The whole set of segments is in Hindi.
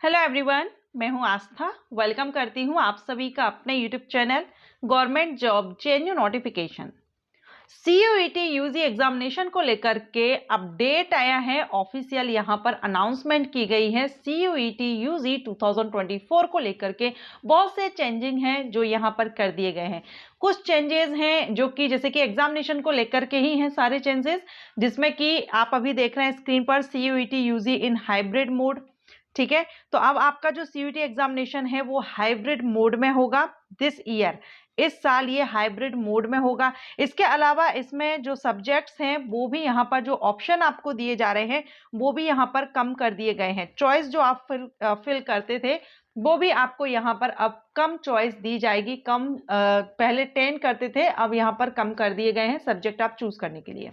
हेलो एवरीवन, मैं हूं आस्था। वेलकम करती हूं आप सभी का अपने YouTube channel government job जेन्यू notification. CUET UG examination को लेकर के अपडेट आया है। ऑफिशियल यहां पर अनाउंसमेंट की गई है। सीयूईटी यूजी 2024 को लेकर के बहुत से चेंजिंग हैं जो यहां पर कर दिए गए हैं। कुछ चेंजेस हैं जो कि जैसे कि एग्जामिनेशन को लेकर के ही हैं सारे चेंजेस, जिसमें कि आप अभी देख रहे हैं स्क्रीन पर CUET UG in hybrid mode. ठीक है, तो अब आपका जो सीयूईटी एग्जामिनेशन है वो हाइब्रिड मोड में होगा दिस ईयर। इस साल ये हाइब्रिड मोड में होगा। इसके अलावा इसमें जो सब्जेक्ट्स हैं वो भी यहाँ पर जो ऑप्शन आपको दिए जा रहे हैं वो भी यहाँ पर कम कर दिए गए हैं। चॉइस जो आप फिल करते थे वो भी आपको यहाँ पर अब कम चॉइस दी जाएगी। पहले 10 करते थे, अब यहाँ पर कम कर दिए गए हैं सब्जेक्ट आप चूज करने के लिए।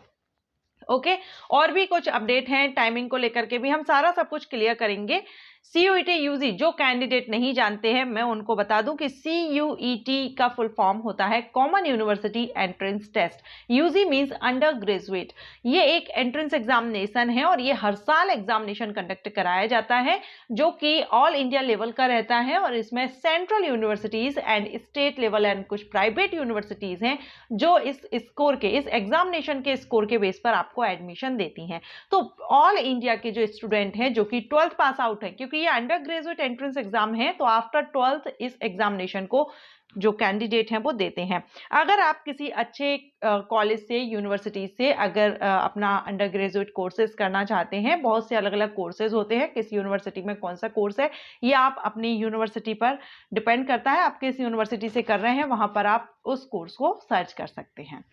ओके, और भी कुछ अपडेट हैं टाइमिंग को लेकर के भी, हम सारा सब कुछ क्लियर करेंगे। सीयूईटी यूजी जो कैंडिडेट नहीं जानते हैं मैं उनको बता दूं कि सीयूईटी का फुल फॉर्म होता है common university entrance test. UG means undergraduate. ये एक एंट्रेंस एग्जामिनेशन है और ये हर साल एग्जामिनेशन कंडक्ट कराया जाता है जो कि ऑल इंडिया लेवल का रहता है। और इसमें central universities and state level and कुछ प्राइवेट यूनिवर्सिटीज हैं जो इस एग्जामिनेशन के स्कोर के बेस पर आपको एडमिशन देती हैं। तो ऑल इंडिया के जो स्टूडेंट हैं जो कि 12th पास आउट है, क्योंकि ये अंडर ग्रेजुएट एंट्रेंस एग्जाम है, तो आफ्टर 12th इस एग्जामिनेशन को जो कैंडिडेट हैं वो देते हैं। अगर आप किसी अच्छे कॉलेज से, यूनिवर्सिटी से अगर अपना अंडर ग्रेजुएट कोर्सेज करना चाहते हैं, बहुत से अलग अलग कोर्सेज होते हैं, किस यूनिवर्सिटी में कौन सा कोर्स है ये आप अपनी यूनिवर्सिटी पर डिपेंड करता है। आप किस यूनिवर्सिटी से कर रहे हैं वहां पर आप उस कोर्स को सर्च कर सकते हैं।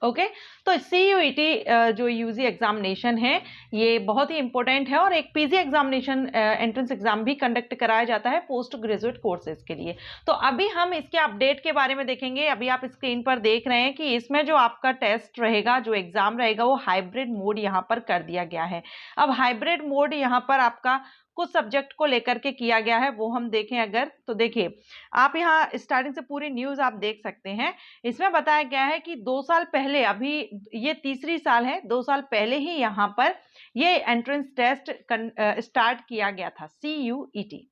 ओके, तो सीयूईटी जो यूजी एग्जामिनेशन है ये बहुत ही इंपॉर्टेंट है और एक पीजी एग्जामिनेशन एंट्रेंस एग्जाम भी कंडक्ट कराया जाता है पोस्ट ग्रेजुएट कोर्सेज के लिए। तो अभी हम इसके अपडेट के बारे में देखेंगे। अभी आप स्क्रीन पर देख रहे हैं कि इसमें जो आपका टेस्ट रहेगा, जो एग्जाम रहेगा, वो हाइब्रिड मोड यहाँ पर कर दिया गया है। अब हाइब्रिड मोड यहाँ पर आपका कुछ सब्जेक्ट को लेकर के किया गया है, वो हम देखें अगर तो देखिए, आप यहाँ स्टार्टिंग से पूरी न्यूज आप देख सकते हैं। इसमें बताया गया है कि 2 साल पहले, अभी ये तीसरी साल है, 2 साल पहले ही यहाँ पर ये एंट्रेंस टेस्ट स्टार्ट किया गया था सीयूईटी।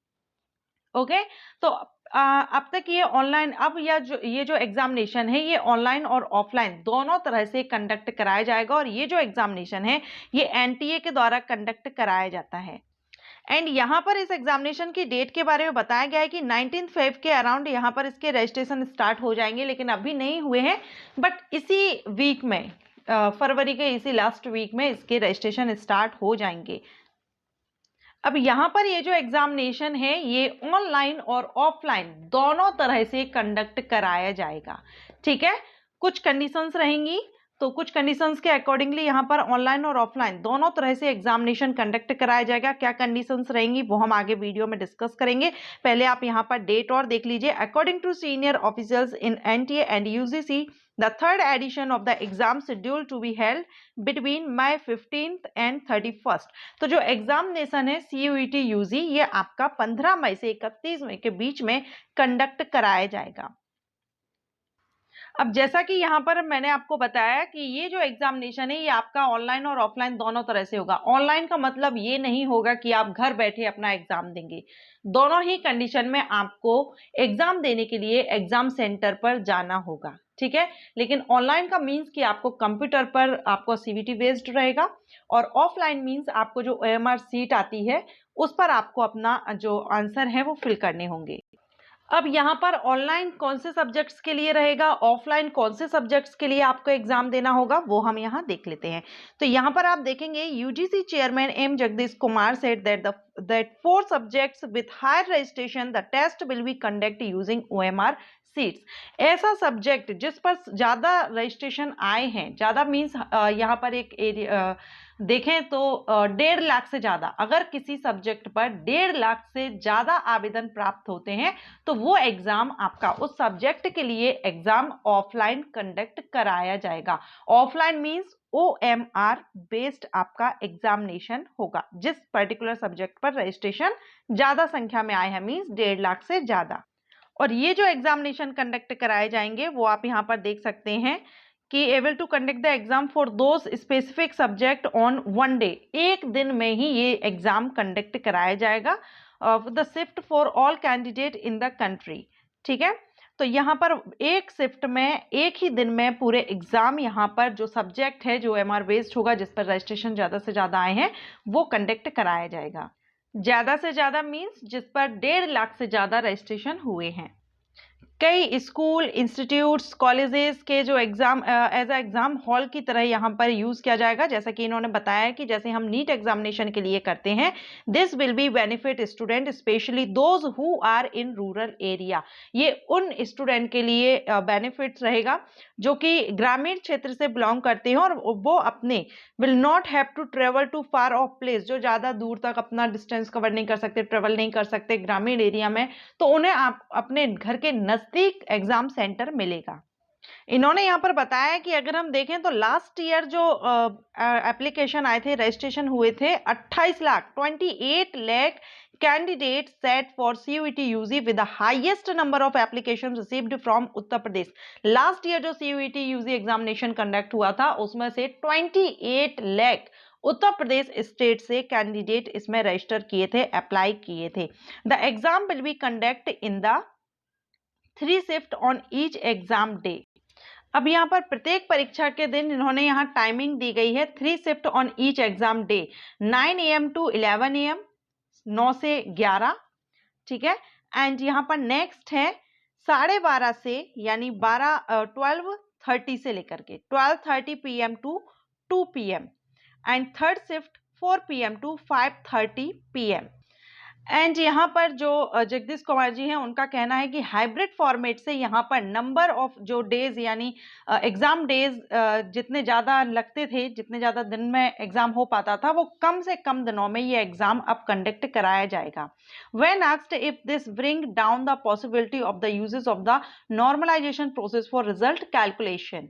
ओके, तो अब तक ये ऑनलाइन, अब ये जो एग्जामिनेशन है ये ऑनलाइन और ऑफलाइन दोनों तरह से कंडक्ट कराया जाएगा। और ये जो एग्जामिनेशन है ये एनटीए के द्वारा कंडक्ट कराया जाता है। एंड यहाँ पर इस एग्जामिनेशन की डेट के बारे में बताया गया है कि 19 फेब के अराउंड यहाँ पर इसके रजिस्ट्रेशन स्टार्ट हो जाएंगे, लेकिन अभी नहीं हुए हैं। बट इसी वीक में, फरवरी के इसी लास्ट वीक में इसके रजिस्ट्रेशन स्टार्ट हो जाएंगे। अब यहाँ पर ये जो एग्जामिनेशन है ये ऑनलाइन और ऑफलाइन दोनों तरह से कंडक्ट कराया जाएगा। ठीक है, कुछ कंडीशंस रहेंगी, तो कुछ कंडीशंस के अकॉर्डिंगली यहाँ पर ऑनलाइन और ऑफलाइन दोनों तरह से एग्जामिनेशन कंडक्ट कराया जाएगा। क्या कंडीशंस रहेंगी वो हम आगे वीडियो में डिस्कस करेंगे। पहले आप यहाँ पर डेट और देख लीजिए। According to senior officers in NTA and UGC, the third edition of the exam scheduled to be held between May 15th and 31st। तो जो एग्जामिनेशन है सीयूईटी यूजी ये आपका 15 मई से 31 मई के बीच में कंडक्ट कराया जाएगा। अब जैसा कि यहाँ पर मैंने आपको बताया कि ये जो एग्जामिनेशन है ये आपका ऑनलाइन और ऑफलाइन दोनों तरह से होगा। ऑनलाइन का मतलब ये नहीं होगा कि आप घर बैठे अपना एग्जाम देंगे। दोनों ही कंडीशन में आपको एग्जाम देने के लिए एग्जाम सेंटर पर जाना होगा। ठीक है, लेकिन ऑनलाइन का मीन्स कि आपको कंप्यूटर पर आपको सीवीटी बेस्ड रहेगा, और ऑफलाइन मीन्स आपको जो ओएमआर सीट आती है उस पर आपको अपना जो आंसर है वो फिल करने होंगे। अब यहाँ पर ऑनलाइन कौन से सब्जेक्ट्स के लिए रहेगा, ऑफलाइन कौन से सब्जेक्ट्स के लिए आपको एग्जाम देना होगा, वो हम यहाँ देख लेते हैं। तो यहाँ पर आप देखेंगे UGC chairman M Jagadish Kumar said that 4 subjects with higher registration the test will be conducted using OMR seats. ऐसा सब्जेक्ट जिस पर ज्यादा रजिस्ट्रेशन आए हैं, ज्यादा मीन्स यहाँ पर एक एरिया देखें तो 1.5 लाख से ज्यादा, अगर किसी सब्जेक्ट पर 1.5 लाख से ज्यादा आवेदन प्राप्त होते हैं तो वो एग्जाम आपका उस सब्जेक्ट के लिए एग्जाम ऑफलाइन कंडक्ट कराया जाएगा। ऑफलाइन मीन्स OMR बेस्ड आपका एग्जामिनेशन होगा। जिस पर्टिकुलर सब्जेक्ट पर रजिस्ट्रेशन ज्यादा संख्या में आए हैं मीन्स 1.5 लाख से ज्यादा। और ये जो एग्जामिनेशन कंडक्ट कराए जाएंगे वो आप यहाँ पर देख सकते हैं कि able to conduct the exam for those specific subject on one day, एक दिन में ही ये एग्जाम कंडक्ट कराया जाएगा the shift for all candidate in the country. ठीक है, तो यहाँ पर एक शिफ्ट में एक ही दिन में पूरे एग्जाम यहाँ पर जो सब्जेक्ट है जो एमआर बेस्ड होगा जिस पर रजिस्ट्रेशन ज़्यादा से ज़्यादा आए हैं वो कंडक्ट कराया जाएगा। ज़्यादा से ज़्यादा मीन्स जिस पर 1.5 लाख से ज़्यादा रजिस्ट्रेशन हुए हैं। कई स्कूल, इंस्टीट्यूट्स, कॉलेजेस के जो exam as a exam hall की तरह यहाँ पर यूज किया जाएगा। जैसा कि इन्होंने बताया कि जैसे हम नीट एग्जामिनेशन के लिए करते हैं, this will be benefit student specially those who are in rural area. ये उन स्टूडेंट के लिए बेनिफिट्स रहेगा जो कि ग्रामीण क्षेत्र से बिलोंग करते हैं और वो अपने will not have to travel to far off place, जो ज़्यादा दूर तक अपना डिस्टेंस कवर नहीं कर सकते, ट्रेवल नहीं कर सकते ग्रामीण एरिया में, तो उन्हें आप अपने घर के नज़दीक एग्जाम सेंटर मिलेगा। इन्होंने यहाँ पर बताया कि अगर हम देखें तो लास्ट ईयर जो एप्लीकेशन आए थे, रजिस्ट्रेशन हुए थे 28 lakh candidates set for CUET UG with the highest number of applications received from Uttar Pradesh. Last year जो CUET UG एग्जामिनेशन कंडक्ट हुआ था उसमें से 28 लाख उत्तर प्रदेश स्टेट से कैंडिडेट इसमें रजिस्टर किए थे, अप्लाई किए थे। The exam will be conduct in the 3 shift on each exam day. अब यहाँ पर प्रत्येक परीक्षा के दिन इन्होंने यहाँ टाइमिंग दी गई है 3 shift on each exam day, 9 AM to 11 AM, 9 से 11। ठीक है, एंड यहाँ पर नेक्स्ट है 12:30 से यानी 12:30 से लेकर के 12:30 PM to 2 PM and third shift 4 PM to 5:30 PM। And यहाँ पर जो जगदीश कुमार जी हैं उनका कहना है कि हाइब्रिड फॉर्मेट से यहाँ पर नंबर ऑफ जो डेज यानी एग्जाम डेज जितने ज़्यादा लगते थे, जितने ज़्यादा दिन में एग्जाम हो पाता था, वो कम से कम दिनों में ये एग्जाम अब कंडक्ट कराया जाएगा। When asked if this bring down the possibility of the uses of the normalisation process for result calculation,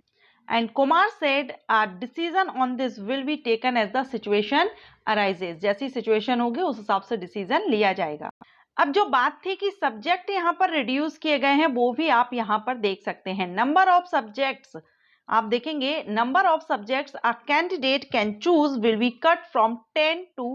and Kumar said a decision on this will be taken as the situation arises। जैसी सिचुएशन होगी उस हिसाब से डिसीजन लिया जाएगा। अब जो बात थी कि सब्जेक्ट यहाँ पर रिड्यूस किए गए हैं वो भी आप यहाँ पर देख सकते हैं। नंबर ऑफ सब्जेक्ट्स आप देखेंगे, number of subjects a candidate can choose will be cut from 10 to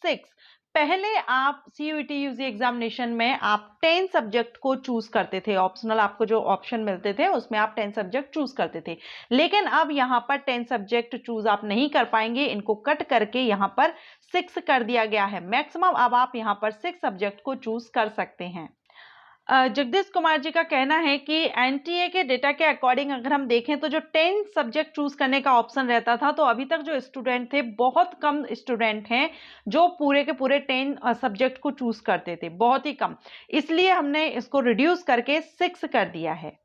6। पहले आप CUET UG एग्जामिनेशन में आप 10 सब्जेक्ट को चूज करते थे, ऑप्शनल आपको जो ऑप्शन मिलते थे उसमें आप 10 सब्जेक्ट चूज करते थे, लेकिन अब यहाँ पर 10 सब्जेक्ट चूज आप नहीं कर पाएंगे, इनको कट करके यहाँ पर 6 कर दिया गया है। मैक्सिमम अब आप यहाँ पर 6 सब्जेक्ट को चूज कर सकते हैं। जगदीश कुमार जी का कहना है कि NTA के डेटा के अकॉर्डिंग अगर हम देखें तो जो 10 सब्जेक्ट चूज करने का ऑप्शन रहता था, तो अभी तक जो स्टूडेंट थे बहुत कम स्टूडेंट हैं जो पूरे के पूरे 10 सब्जेक्ट को चूज करते थे, बहुत ही कम। इसलिए हमने इसको रिड्यूस करके 6 कर दिया है।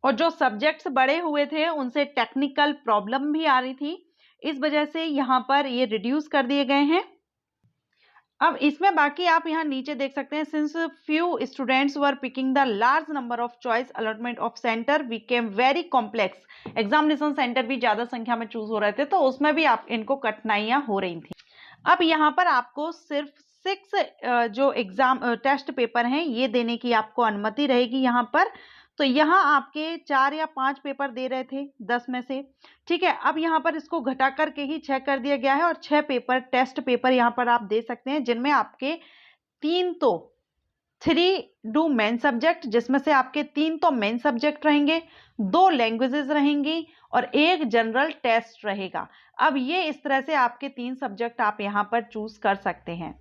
और जो सब्जेक्ट्स बड़े हुए थे उनसे टेक्निकल प्रॉब्लम भी आ रही थी, इस वजह से यहाँ पर ये रिड्यूस कर दिए गए हैं। अब इसमें बाकी आप यहाँ नीचे देख सकते हैं, since few students were picking the large number of choice allotment of centre became very complex. Examination centre भी ज्यादा संख्या में चूज हो रहे थे तो उसमें भी आप इनको कठिनाइयां हो रही थी। अब यहाँ पर आपको सिर्फ 6 जो एग्जाम टेस्ट पेपर हैं ये देने की आपको अनुमति रहेगी यहाँ पर। तो यहाँ आपके 4 या 5 पेपर दे रहे थे 10 में से, ठीक है, अब यहाँ पर इसको घटा करके ही 6 कर दिया गया है और 6 पेपर टेस्ट पेपर यहाँ पर आप दे सकते हैं, जिनमें आपके 3 डू मेन सब्जेक्ट, जिसमें से आपके 3 तो मेन सब्जेक्ट रहेंगे, 2 लैंग्वेजेस रहेंगी और 1 जनरल टेस्ट रहेगा। अब ये इस तरह से आपके 3 सब्जेक्ट आप यहाँ पर चूज कर सकते हैं।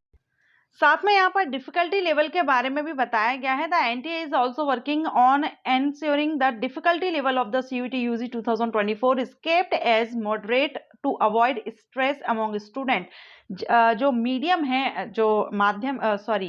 साथ में यहाँ पर डिफिकल्टी लेवल के बारे में भी बताया गया है। The NTA is also working on ensuring the difficulty level of the CUET UG 2024 is capped as moderate to avoid stress among student. जो मीडियम है, जो माध्यम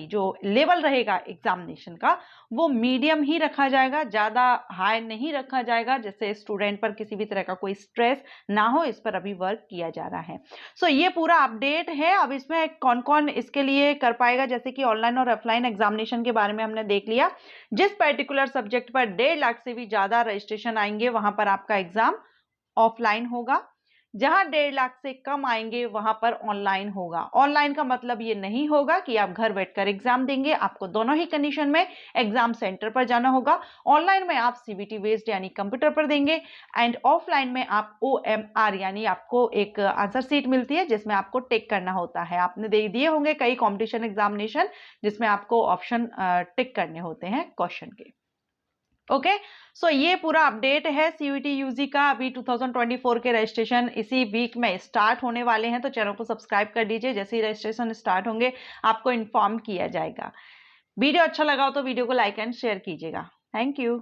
जो लेवल रहेगा एग्जामिनेशन का वो मीडियम ही रखा जाएगा, ज़्यादा हाई नहीं रखा जाएगा, जिससे स्टूडेंट पर किसी भी तरह का कोई स्ट्रेस ना हो। इस पर अभी वर्क किया जा रहा है। सो ये पूरा अपडेट है। अब इसमें कौन कौन इसके लिए कर पाएगा, जैसे कि ऑनलाइन और ऑफलाइन एग्जामिनेशन के बारे में हमने देख लिया। जिस पर्टिकुलर सब्जेक्ट पर 1.5 लाख से भी ज़्यादा रजिस्ट्रेशन आएंगे वहाँ पर आपका एग्जाम ऑफलाइन होगा। जहां 1.5 लाख से कम आएंगे वहां पर ऑनलाइन होगा। ऑनलाइन का मतलब ये नहीं होगा कि आप घर बैठकर एग्जाम देंगे, आपको दोनों ही कंडीशन में एग्जाम सेंटर पर जाना होगा। ऑनलाइन में आप सीबीटी बेस्ड यानी कंप्यूटर पर देंगे, एंड ऑफलाइन में आप OMR यानी आपको एक आंसर सीट मिलती है जिसमें आपको टिक करना होता है। आपने दे दिए होंगे कई कॉम्पिटिशन एग्जामिनेशन जिसमें आपको ऑप्शन टिक करने होते हैं क्वेश्चन के। ओके, सो ये पूरा अपडेट है CUET UG का। अभी 2024 के रजिस्ट्रेशन इसी वीक में स्टार्ट होने वाले हैं, तो चैनल को सब्सक्राइब कर लीजिए। जैसे ही रजिस्ट्रेशन स्टार्ट होंगे आपको इन्फॉर्म किया जाएगा। वीडियो अच्छा लगा हो तो वीडियो को लाइक एंड शेयर कीजिएगा। Thank you.